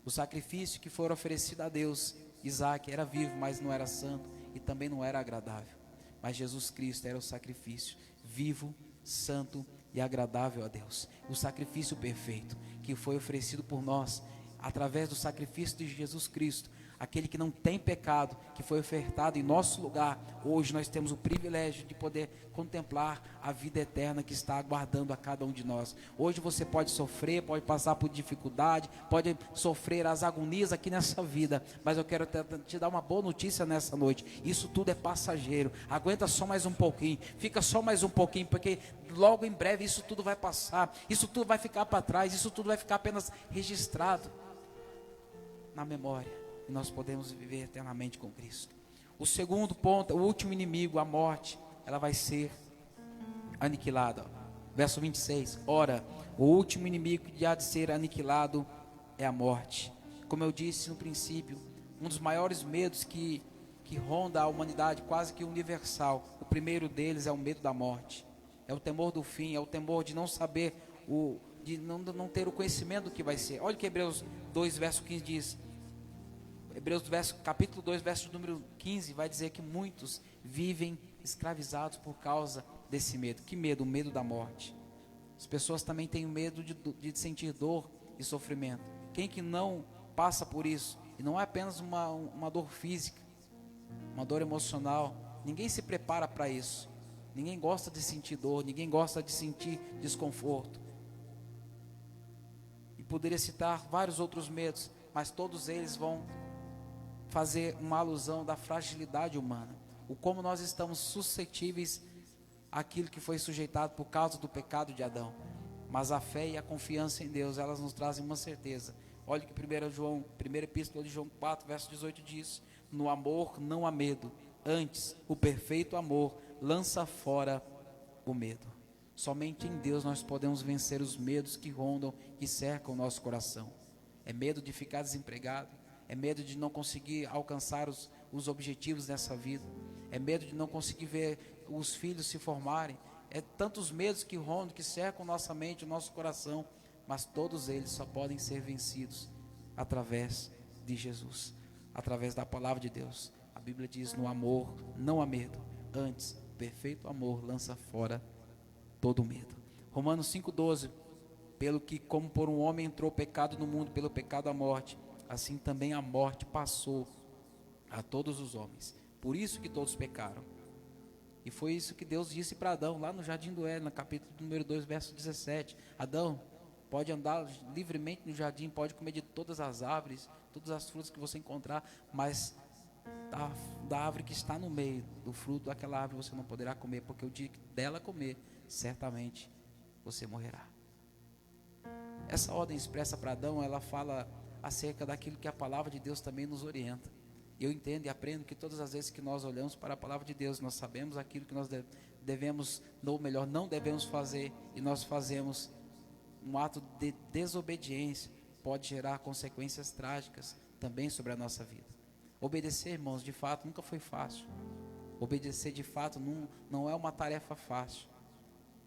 O sacrifício que foi oferecido a Deus, Isaac, era vivo, mas não era santo e também não era agradável. Mas Jesus Cristo era o sacrifício vivo, santo e agradável a Deus. O sacrifício perfeito que foi oferecido por nós através do sacrifício de Jesus Cristo, aquele que não tem pecado, que foi ofertado em nosso lugar. Hoje nós temos o privilégio de poder contemplar a vida eterna que está aguardando a cada um de nós. Hoje você pode sofrer, pode passar por dificuldade, pode sofrer as agonias aqui nessa vida, mas eu quero te dar uma boa notícia nessa noite: isso tudo é passageiro. Aguenta só mais um pouquinho, fica só mais um pouquinho, porque logo em breve isso tudo vai passar, isso tudo vai ficar para trás, isso tudo vai ficar apenas registrado na memória, e nós podemos viver eternamente com Cristo. O segundo ponto, o último inimigo, a morte, ela vai ser aniquilada. Verso 26, ora, o último inimigo que há de ser aniquilado é a morte. Como eu disse no princípio, um dos maiores medos que ronda a humanidade, quase que universal, o primeiro deles é o medo da morte, é o temor do fim, é o temor de não saber, de não ter o conhecimento do que vai ser. Olha o que Hebreus 2, verso 15 diz. Capítulo 2, verso número 15, vai dizer que muitos vivem escravizados por causa desse medo. Que medo? O medo da morte. As pessoas também têm medo de sentir dor e sofrimento. Quem que não passa por isso? E não é apenas uma dor física, uma dor emocional. Ninguém se prepara para isso. Ninguém gosta de sentir dor, ninguém gosta de sentir desconforto. E poderia citar vários outros medos, mas todos eles vão fazer uma alusão da fragilidade humana, o como nós estamos suscetíveis àquilo que foi sujeitado por causa do pecado de Adão. Mas a fé e a confiança em Deus, elas nos trazem uma certeza. Olha o que 1 Epístola de João 4, verso 18 diz: no amor não há medo, antes o perfeito amor lança fora o medo. Somente em Deus nós podemos vencer os medos que rondam e cercam o nosso coração. É medo de ficar desempregado, é medo de não conseguir alcançar os objetivos dessa vida, é medo de não conseguir ver os filhos se formarem, é tantos medos que rondam, que cercam nossa mente, o nosso coração, mas todos eles só podem ser vencidos através de Jesus, através da palavra de Deus. A Bíblia diz: no amor não há medo, antes perfeito amor lança fora todo medo. Romanos 5,12: pelo que como por um homem entrou o pecado no mundo, pelo pecado a morte, assim também a morte passou a todos os homens, por isso que todos pecaram. E foi isso que Deus disse para Adão, lá no Jardim do Éden, no capítulo número 2, verso 17. Adão, pode andar livremente no jardim, pode comer de todas as árvores, todas as frutas que você encontrar, mas da árvore que está no meio, do fruto daquela árvore você não poderá comer, porque o dia que dela comer, certamente você morrerá. Essa ordem expressa para Adão, ela fala acerca daquilo que a palavra de Deus também nos orienta. Eu entendo e aprendo que todas as vezes que nós olhamos para a palavra de Deus, nós sabemos aquilo que nós devemos, ou melhor, não devemos fazer, e nós fazemos um ato de desobediência, pode gerar consequências trágicas também sobre a nossa vida. Obedecer, irmãos, de fato nunca foi fácil. Obedecer de fato não é uma tarefa fácil,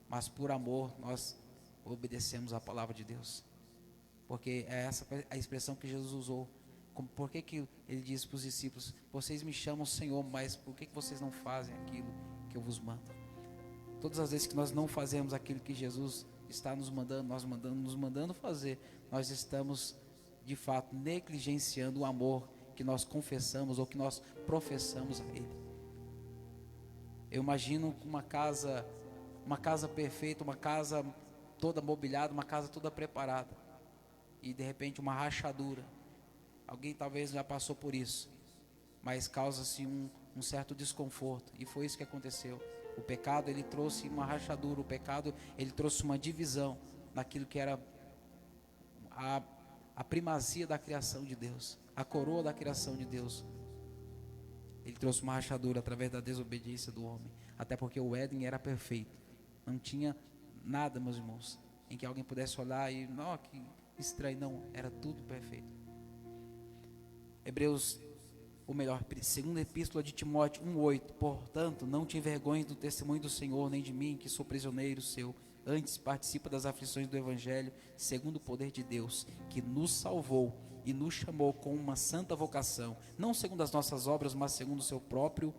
mas por amor nós obedecemos a palavra de Deus, porque é essa a expressão que Jesus usou. Por que ele disse para os discípulos: vocês me chamam Senhor, mas por que vocês não fazem aquilo que eu vos mando? Todas as vezes que nós não fazemos aquilo que Jesus está nos mandando fazer, nós estamos de fato negligenciando o amor que nós confessamos ou que nós professamos a Ele. Eu imagino uma casa perfeita, uma casa toda mobiliada, uma casa toda preparada, e de repente uma rachadura. Alguém talvez já passou por isso, mas causa-se um certo desconforto, e foi isso que aconteceu. O pecado, ele trouxe uma rachadura, o pecado, ele trouxe uma divisão naquilo que era a primazia da criação de Deus, a coroa da criação de Deus. Ele trouxe uma rachadura através da desobediência do homem, até porque o Éden era perfeito, não tinha nada, meus irmãos, em que alguém pudesse olhar e, não, que estranho, não, era tudo perfeito. Segunda epístola de Timóteo 1,8: portanto, não te envergonhes do testemunho do Senhor, nem de mim, que sou prisioneiro seu. Antes, participa das aflições do Evangelho, segundo o poder de Deus, que nos salvou e nos chamou com uma santa vocação, não segundo as nossas obras, mas segundo o seu próprio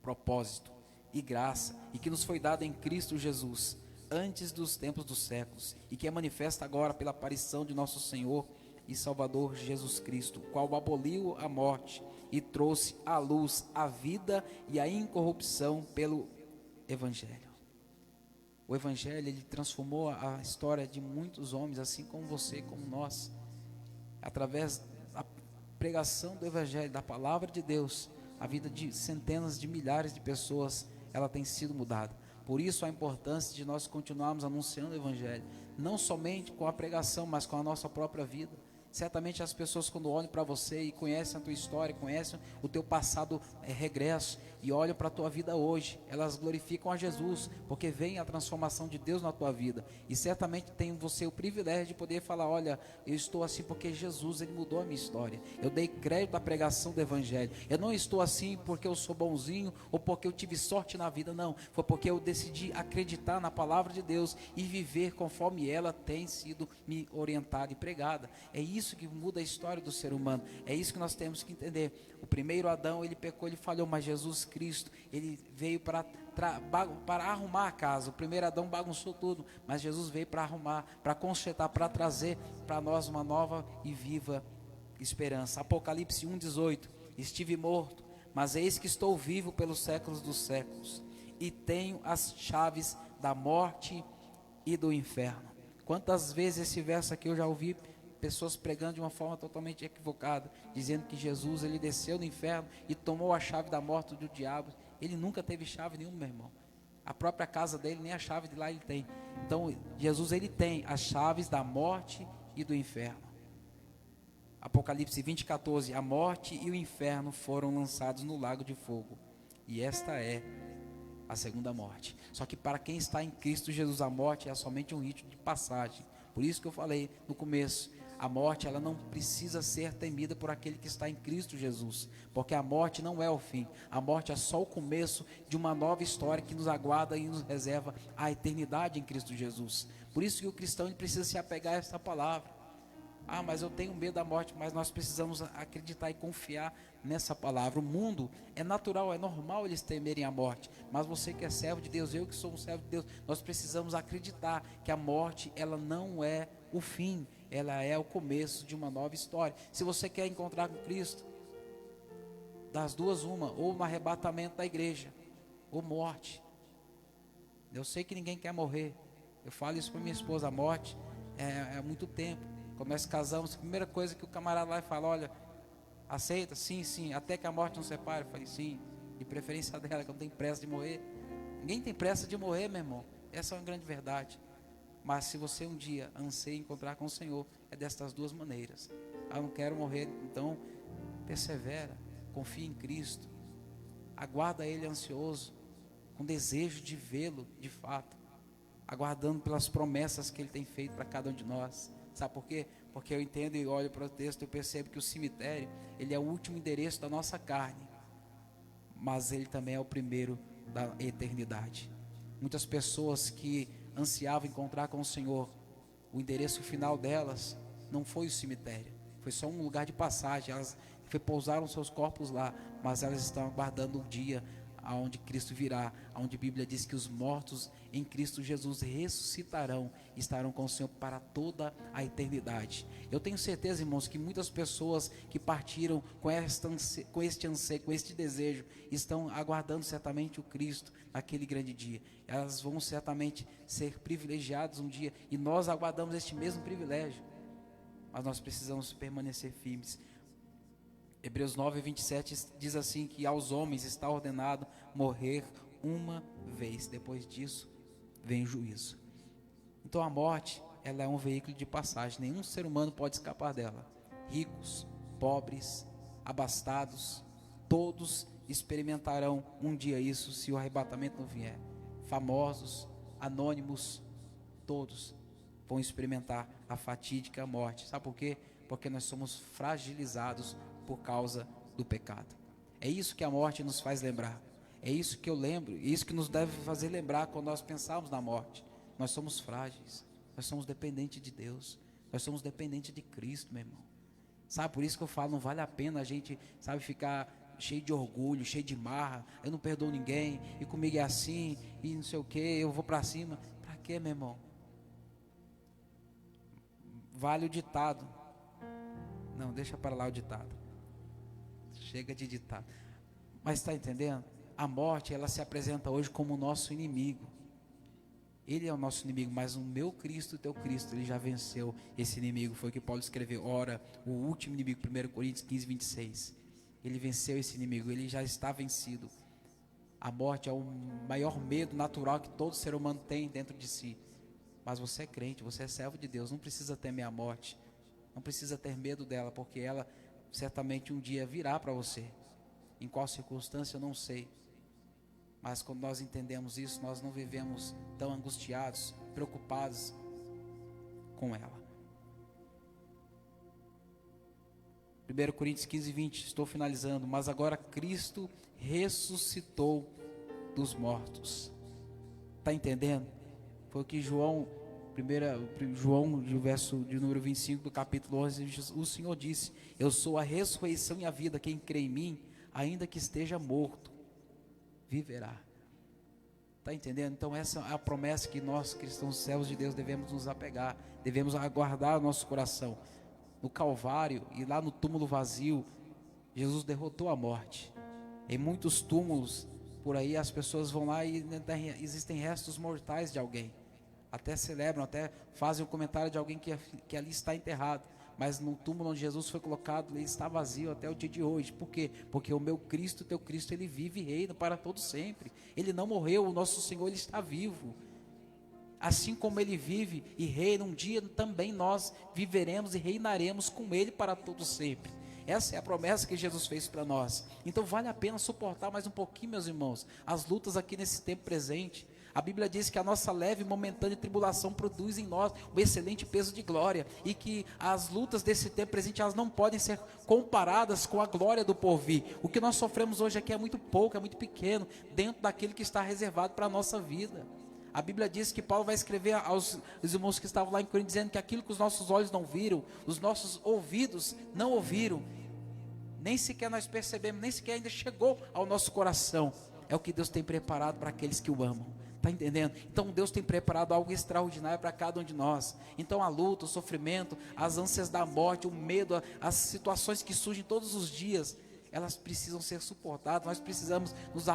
propósito e graça, e que nos foi dada em Cristo Jesus, antes dos tempos dos séculos, e que é manifesta agora pela aparição de nosso Senhor e Salvador Jesus Cristo, o qual aboliu a morte e trouxe à luz a vida e a incorrupção pelo Evangelho. O Evangelho, ele transformou a história de muitos homens, assim como você, como nós. Através da pregação do Evangelho, da palavra de Deus, a vida de centenas de milhares de pessoas, ela tem sido mudada. Por isso a importância de nós continuarmos anunciando o Evangelho, não somente com a pregação, mas com a nossa própria vida. Certamente as pessoas, quando olham para você e conhecem a tua história, conhecem o teu passado regresso, e olham para a tua vida hoje, elas glorificam a Jesus, porque vem a transformação de Deus na tua vida. E certamente tem você o privilégio de poder falar: olha, eu estou assim porque Jesus, ele mudou a minha história. Eu dei crédito à pregação do Evangelho. Eu não estou assim porque eu sou bonzinho ou porque eu tive sorte na vida, não. Foi porque eu decidi acreditar na palavra de Deus e viver conforme ela tem sido me orientada e pregada. É isso que muda a história do ser humano. É isso que nós temos que entender. O primeiro Adão, ele pecou, ele falhou, mas Jesus Cristo, ele veio para arrumar a casa. O primeiro Adão bagunçou tudo, mas Jesus veio para arrumar, para consertar, para trazer para nós uma nova e viva esperança. Apocalipse 1,18: estive morto, mas eis que estou vivo pelos séculos dos séculos, e tenho as chaves da morte e do inferno. Quantas vezes esse verso aqui eu já ouvi pessoas pregando de uma forma totalmente equivocada, dizendo que Jesus, ele desceu no inferno e tomou a chave da morte do diabo. Ele nunca teve chave nenhuma, meu irmão. A própria casa dele, nem a chave de lá ele tem. Então Jesus, ele tem as chaves da morte e do inferno. Apocalipse 20,14: a morte e o inferno foram lançados no lago de fogo, e esta é a segunda morte. Só que para quem está em Cristo Jesus, a morte é somente um rito de passagem. Por isso que eu falei no começo, A morte, ela não precisa ser temida por aquele que está em Cristo Jesus, porque a morte não é o fim. A morte é só o começo de uma nova história que nos aguarda e nos reserva a eternidade em Cristo Jesus. Por isso que o cristão ele precisa se apegar a essa palavra. Ah, mas eu tenho medo da morte, mas nós precisamos acreditar e confiar nessa palavra. O mundo é natural, é normal eles temerem a morte, mas você que é servo de Deus, eu que sou um servo de Deus, nós precisamos acreditar que a morte, ela não é o fim, ela é o começo de uma nova história. Se você quer encontrar com Cristo, das duas uma, ou no arrebatamento da igreja, ou morte. Eu sei que ninguém quer morrer, eu falo isso para minha esposa, a morte é muito tempo. Quando nós casamos, a primeira coisa que o camarada lá fala, olha, aceita? Sim, sim, até que a morte nos separe. Eu falei, sim, de preferência dela, que eu não tenho pressa de morrer. Ninguém tem pressa de morrer, meu irmão, essa é uma grande verdade. Mas se você um dia anseia encontrar com o Senhor, é destas duas maneiras. Eu não quero morrer, então persevera, confia em Cristo, aguarda Ele ansioso, com desejo de vê-lo de fato, aguardando pelas promessas que Ele tem feito para cada um de nós. Sabe por quê? Porque eu entendo e olho para o texto e percebo que o cemitério, ele é o último endereço da nossa carne, mas ele também é o primeiro da eternidade. Muitas pessoas que ansiavam encontrar com o Senhor, o endereço final delas não foi o cemitério, foi só um lugar de passagem. Elas repousaram seus corpos lá, mas elas estão aguardando um dia aonde Cristo virá, aonde a Bíblia diz que os mortos em Cristo Jesus ressuscitarão, estarão com o Senhor para toda a eternidade. Eu tenho certeza, irmãos, que muitas pessoas que partiram com este anseio, com este desejo, estão aguardando certamente o Cristo naquele grande dia. Elas vão certamente ser privilegiadas um dia, e nós aguardamos este mesmo privilégio, mas nós precisamos permanecer firmes. Hebreus 9:27 diz assim, que aos homens está ordenado morrer uma vez, depois disso vem o juízo. Então a morte, ela é um veículo de passagem, nenhum ser humano pode escapar dela. Ricos, pobres, abastados, todos experimentarão um dia isso, se o arrebatamento não vier. Famosos, anônimos, todos vão experimentar a fatídica morte. Sabe por quê? Porque nós somos fragilizados por causa do pecado. É isso que a morte nos faz lembrar. É isso que eu lembro, é isso que nos deve fazer lembrar quando nós pensamos na morte. Nós somos frágeis, nós somos dependentes de Deus, nós somos dependentes de Cristo, meu irmão. Sabe, por isso que eu falo, não vale a pena a gente, sabe, ficar cheio de orgulho, cheio de marra, eu não perdoo ninguém, e comigo é assim, e não sei o que, eu vou para cima. Para quê, meu irmão? Vale o ditado. Não, deixa para lá o ditado. Chega de ditado. Mas está entendendo? A morte, ela se apresenta hoje como o nosso inimigo. Ele é o nosso inimigo, mas o meu Cristo, o teu Cristo, ele já venceu esse inimigo. Foi o que Paulo escreveu, ora, o último inimigo, 1 Coríntios 15:26. Ele venceu esse inimigo, ele já está vencido. A morte é o maior medo natural que todo ser humano tem dentro de si. Mas você é crente, você é servo de Deus, não precisa temer a morte, não precisa ter medo dela, porque ela certamente um dia virá para você. Em qual circunstância eu não sei, mas quando nós entendemos isso, nós não vivemos tão angustiados, preocupados com ela. 1 Coríntios 15:20, estou finalizando. Mas agora Cristo ressuscitou dos mortos. Está entendendo? Foi o que João, do verso de número 25 do capítulo 11, o Senhor disse: eu sou a ressurreição e a vida, quem crê em mim, ainda que esteja morto, viverá. Está entendendo? Então essa é a promessa que nós, cristãos servos de Deus, devemos nos apegar, devemos aguardar o nosso coração. No Calvário e lá no túmulo vazio, Jesus derrotou a morte. Em muitos túmulos por aí as pessoas vão lá e existem restos mortais de alguém, até celebram, até fazem o comentário de alguém que ali está enterrado, mas no túmulo onde Jesus foi colocado, ele está vazio até o dia de hoje. Por quê? Porque o meu Cristo, o teu Cristo, ele vive e reina para todo sempre. Ele não morreu, o nosso Senhor, ele está vivo. Assim como ele vive e reina, um dia também nós viveremos e reinaremos com ele para todo sempre. Essa é a promessa que Jesus fez para nós. Então vale a pena suportar mais um pouquinho, meus irmãos, as lutas aqui nesse tempo presente. A Bíblia diz que a nossa leve e momentânea tribulação produz em nós um excelente peso de glória, e que as lutas desse tempo presente, elas não podem ser comparadas com a glória do porvir. O que nós sofremos hoje aqui é muito pouco, é muito pequeno, dentro daquilo que está reservado para a nossa vida. A Bíblia diz que Paulo vai escrever aos irmãos que estavam lá em Corinto, dizendo que aquilo que os nossos olhos não viram, os nossos ouvidos não ouviram, nem sequer nós percebemos, nem sequer ainda chegou ao nosso coração, é o que Deus tem preparado para aqueles que o amam. Está entendendo? Então Deus tem preparado algo extraordinário para cada um de nós. Então a luta, o sofrimento, as ânsias da morte, o medo, as situações que surgem todos os dias, elas precisam ser suportadas. Nós precisamos nos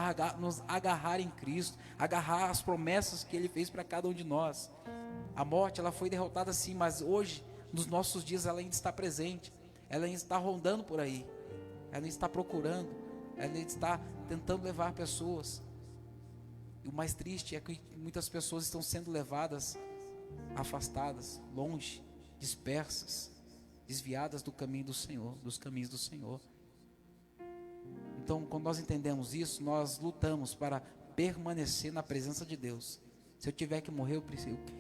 agarrar em Cristo, agarrar as promessas que Ele fez para cada um de nós. A morte, ela foi derrotada sim, mas hoje, nos nossos dias, ela ainda está presente, ela ainda está rondando por aí, ela ainda está procurando, ela ainda está tentando levar pessoas. E o mais triste é que muitas pessoas estão sendo levadas, afastadas, longe, dispersas, desviadas do caminho do Senhor, dos caminhos do Senhor. Então, quando nós entendemos isso, nós lutamos para permanecer na presença de Deus. Se eu tiver que morrer,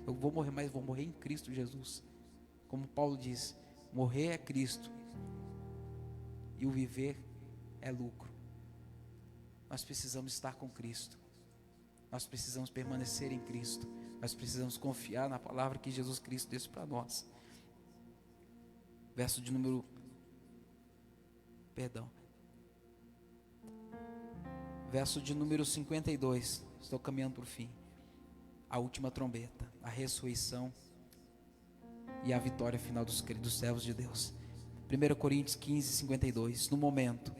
eu vou morrer, mas vou morrer em Cristo Jesus. Como Paulo diz, morrer é Cristo e o viver é lucro. Nós precisamos estar com Cristo. Nós precisamos permanecer em Cristo. Nós precisamos confiar na palavra que Jesus Cristo disse para nós. Verso de número... Verso de número 52. Estou caminhando para o fim. A última trombeta, a ressurreição e a vitória final dos servos de Deus. 1 Coríntios 15, 52. No momento,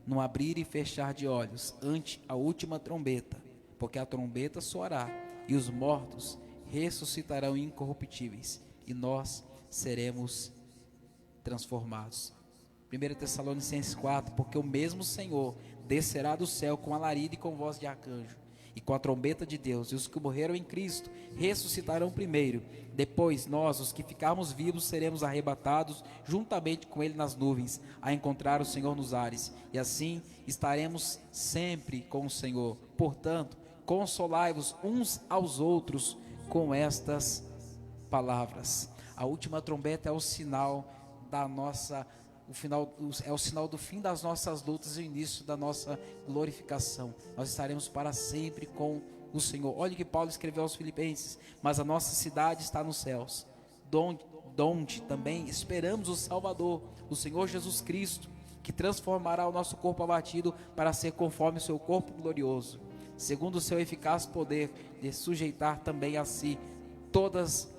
no abrir e fechar de olhos, ante a última trombeta, porque a trombeta soará, e os mortos ressuscitarão incorruptíveis, e nós seremos transformados. 1 Tessalonicenses 4, porque o mesmo Senhor descerá do céu com alarido e com voz de arcanjo, e com a trombeta de Deus, e os que morreram em Cristo ressuscitarão primeiro. Depois nós, os que ficarmos vivos, seremos arrebatados juntamente com Ele nas nuvens, a encontrar o Senhor nos ares, e assim estaremos sempre com o Senhor. Portanto, consolai-vos uns aos outros com estas palavras. A última trombeta é o sinal da nossa... é o sinal do fim das nossas lutas e o início da nossa glorificação. Nós estaremos para sempre com o Senhor. Olha o que Paulo escreveu aos Filipenses: mas a nossa cidade está nos céus, donde também esperamos o Salvador, o Senhor Jesus Cristo, que transformará o nosso corpo abatido para ser conforme o seu corpo glorioso, segundo o seu eficaz poder de sujeitar também a si todas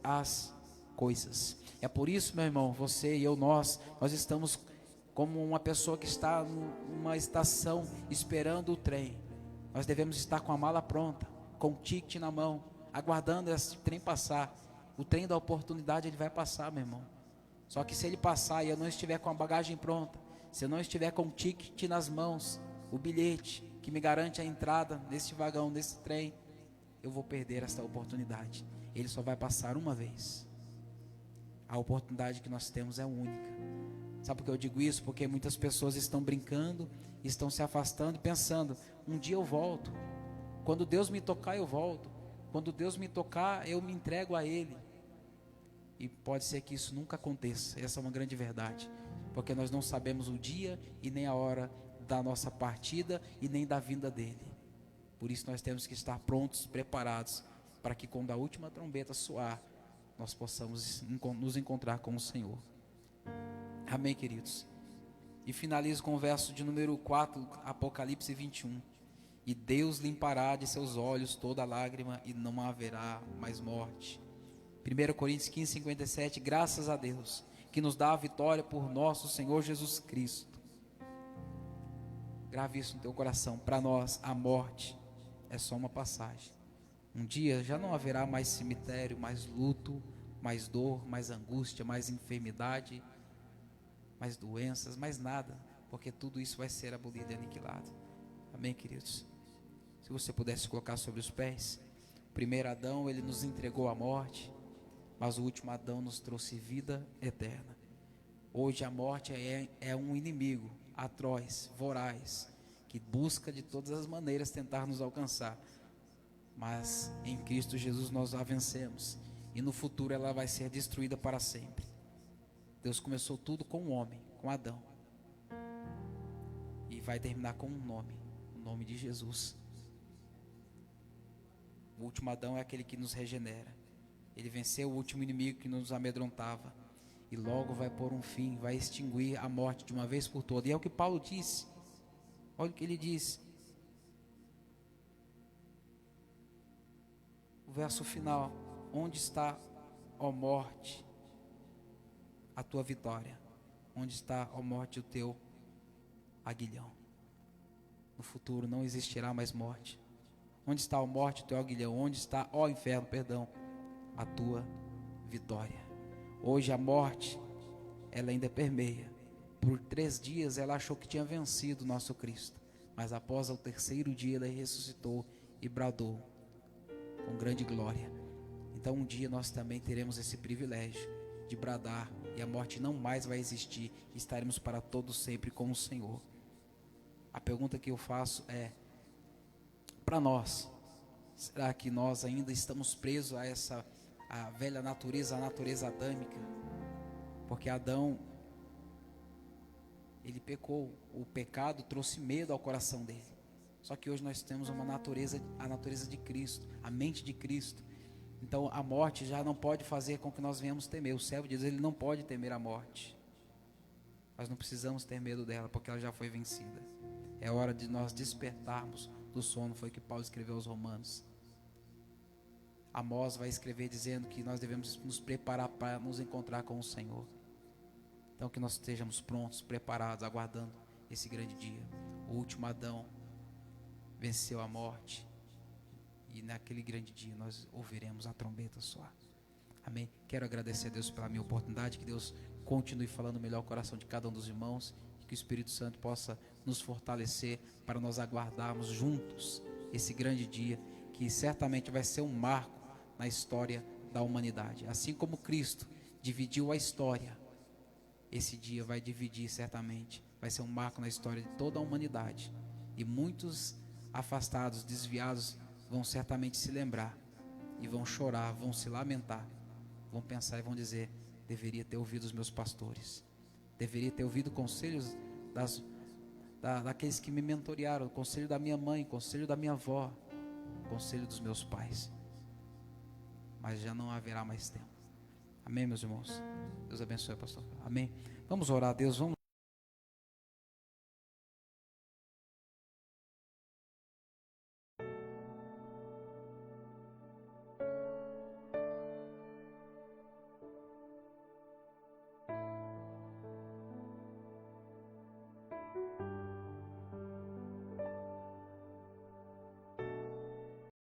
as coisas. É por isso, meu irmão, você e eu, nós estamos como uma pessoa que está numa estação esperando o trem. Nós devemos estar com a mala pronta, com o ticket na mão, aguardando esse trem passar. O trem da oportunidade, ele vai passar, meu irmão. Só que se ele passar e eu não estiver com a bagagem pronta, se eu não estiver com o ticket nas mãos, o bilhete que me garante a entrada nesse vagão, nesse trem, eu vou perder essa oportunidade. Ele só vai passar uma vez. A oportunidade que nós temos é única. Sabe por que eu digo isso? Porque muitas pessoas estão brincando, estão se afastando, pensando: um dia eu volto. Quando Deus me tocar, eu volto. Quando Deus me tocar, eu me entrego a Ele. E pode ser que isso nunca aconteça. Essa é uma grande verdade. Porque nós não sabemos o dia e nem a hora da nossa partida e nem da vinda dEle. Por isso nós temos que estar prontos, preparados, para que quando a última trombeta soar, nós possamos nos encontrar com o Senhor. Amém, queridos? E finalizo com o verso de número 4, Apocalipse 21. E Deus limpará de seus olhos toda lágrima, e não haverá mais morte. 1 Coríntios 15, 57. Graças a Deus, que nos dá a vitória por nosso Senhor Jesus Cristo. Grave isso no teu coração. Para nós, a morte é só uma passagem. Um dia já não haverá mais cemitério, mais luto, mais dor, mais angústia, mais enfermidade, mais doenças, mais nada, porque tudo isso vai ser abolido e aniquilado. Amém, queridos? Se você pudesse colocar sobre os pés. O primeiro Adão, ele nos entregou à morte, mas o último Adão nos trouxe vida eterna. Hoje a morte é um inimigo atroz, voraz, que busca de todas as maneiras tentar nos alcançar. mas em Cristo Jesus nós a vencemos, e no futuro ela vai ser destruída para sempre. Deus começou tudo com um homem, com Adão, e vai terminar com um nome, o nome de Jesus. O último Adão é aquele que nos regenera. Ele venceu o último inimigo que nos amedrontava, e logo vai pôr um fim, vai extinguir a morte de uma vez por todas. E é o que Paulo disse. Olha o que ele diz. O verso final: onde está, ó morte, a tua vitória? Onde está, ó morte, o teu aguilhão? No futuro não existirá mais morte. Onde está, ó morte, o teu aguilhão? Onde está, ó inferno, perdão, a tua vitória? Hoje a morte, ela ainda permeia. Por 3 dias ela achou que tinha vencido o nosso Cristo, mas após o 3º dia ela ressuscitou e bradou com grande glória. Então um dia nós também teremos esse privilégio de bradar, e a morte não mais vai existir, e estaremos para todo sempre com o Senhor. A pergunta que eu faço é, para nós, será que nós ainda estamos presos a a velha natureza, a natureza adâmica? Porque Adão, ele pecou, o pecado trouxe medo ao coração dele. Só que hoje nós temos uma natureza, a natureza de Cristo, a mente de Cristo. Então a morte já não pode fazer com que nós venhamos temer. O servo diz, ele não pode temer a morte. Nós não precisamos ter medo dela, porque ela já foi vencida. É hora de nós despertarmos do sono, foi o que Paulo escreveu aos Romanos. Amós vai escrever dizendo que nós devemos nos preparar para nos encontrar com o Senhor. Então que nós estejamos prontos, preparados, aguardando esse grande dia. O último Adão venceu a morte, e naquele grande dia nós ouviremos a trombeta soar. Amém? Quero agradecer a Deus pela minha oportunidade, que Deus continue falando melhor o coração de cada um dos irmãos, e que o Espírito Santo possa nos fortalecer para nós aguardarmos juntos esse grande dia, que certamente vai ser um marco na história da humanidade. Assim como Cristo dividiu a história, esse dia vai dividir certamente, vai ser um marco na história de toda a humanidade, e muitos afastados, desviados, vão certamente se lembrar, e vão chorar, vão se lamentar, vão pensar e vão dizer, deveria ter ouvido os meus pastores, deveria ter ouvido conselhos daqueles que me mentorearam, conselho da minha mãe, conselho da minha avó, conselho dos meus pais. Mas já não haverá mais tempo. Amém, meus irmãos? Deus abençoe, pastor. Amém. Vamos orar a Deus, vamos